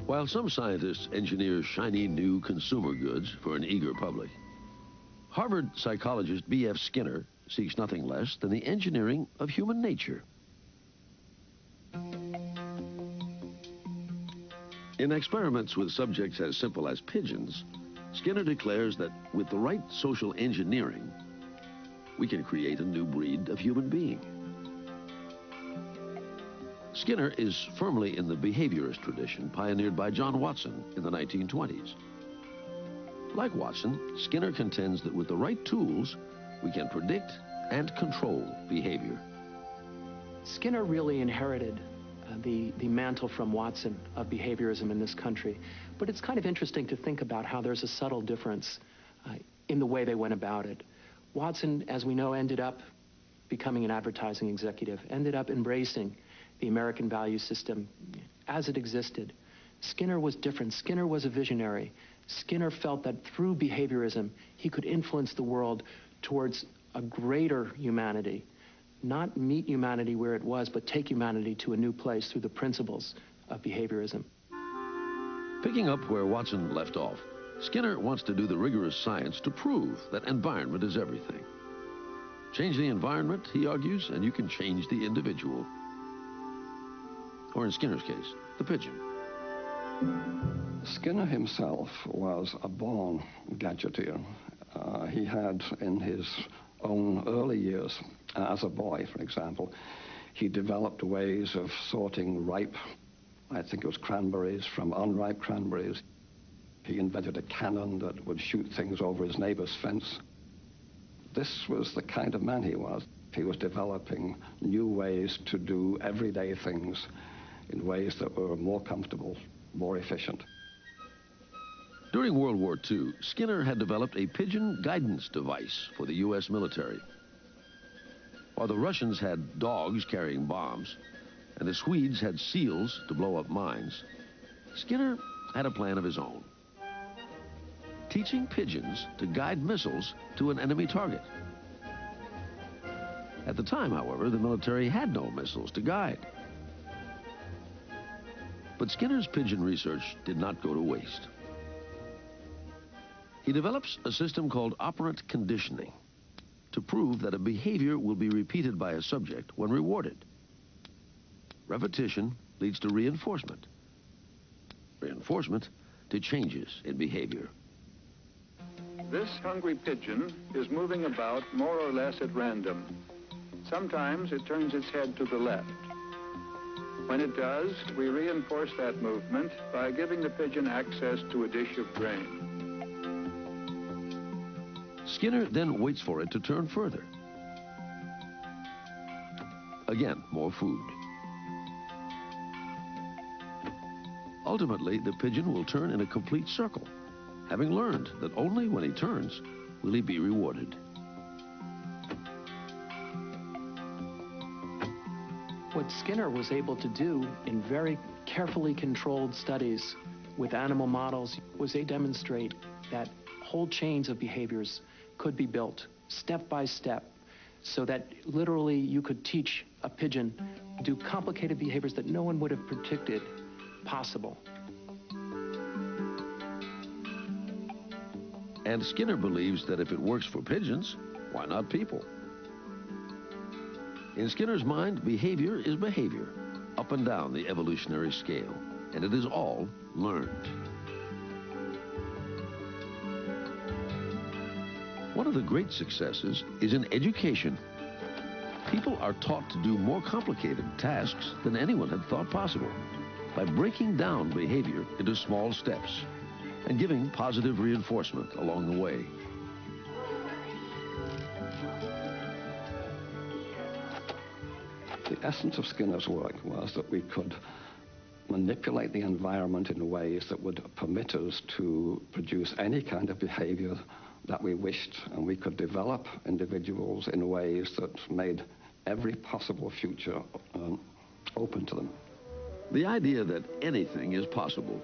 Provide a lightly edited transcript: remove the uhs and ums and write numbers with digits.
While some scientists engineer shiny new consumer goods for an eager public, Harvard psychologist B.F. Skinner seeks nothing less than the engineering of human nature. In experiments with subjects as simple as pigeons, Skinner declares that with the right social engineering, we can create a new breed of human being. Skinner is firmly in the behaviorist tradition pioneered by John Watson in the 1920s. Like Watson, Skinner contends that with the right tools, we can predict and control behavior. Skinner really inherited the mantle from Watson of behaviorism in this country. But it's kind of interesting to think about how there's a subtle difference in the way they went about it. Watson, as we know, ended up becoming an advertising executive, ended up embracing the American value system as it existed. Skinner was different. Skinner was a visionary. Skinner felt that through behaviorism, he could influence the world towards a greater humanity. Not meet humanity where it was, but take humanity to a new place through the principles of behaviorism. Picking up where Watson left off, Skinner wants to do the rigorous science to prove that environment is everything. Change the environment, he argues, and you can change the individual. Or in Skinner's case, the pigeon. Skinner himself was a born gadgeteer. He had, in his own early years, as a boy, for example, he developed ways of sorting ripe, I think it was cranberries, from unripe cranberries. He invented a cannon that would shoot things over his neighbor's fence. This was the kind of man he was. He was developing new ways to do everyday things in ways that were more comfortable, more efficient. During World War II, Skinner had developed a pigeon guidance device for the U.S. military. While the Russians had dogs carrying bombs, and the Swedes had seals to blow up mines, Skinner had a plan of his own. Teaching pigeons to guide missiles to an enemy target. At the time, however, the military had no missiles to guide. But Skinner's pigeon research did not go to waste. He develops a system called operant conditioning to prove that a behavior will be repeated by a subject when rewarded. Repetition leads to reinforcement. Reinforcement to changes in behavior. This hungry pigeon is moving about more or less at random. Sometimes it turns its head to the left. When it does, we reinforce that movement by giving the pigeon access to a dish of grain. Skinner then waits for it to turn further. Again, more food. Ultimately, the pigeon will turn in a complete circle, having learned that only when he turns will he be rewarded. What Skinner was able to do in very carefully controlled studies with animal models was they demonstrate that whole chains of behaviors could be built step by step so that literally you could teach a pigeon to do complicated behaviors that no one would have predicted possible. And Skinner believes that if it works for pigeons, why not people? In Skinner's mind, behavior is behavior, up and down the evolutionary scale, and it is all learned. One of the great successes is in education. People are taught to do more complicated tasks than anyone had thought possible by breaking down behavior into small steps and giving positive reinforcement along the way. The essence of Skinner's work was that we could manipulate the environment in ways that would permit us to produce any kind of behavior that we wished, and we could develop individuals in ways that made every possible future open to them. The idea that anything is possible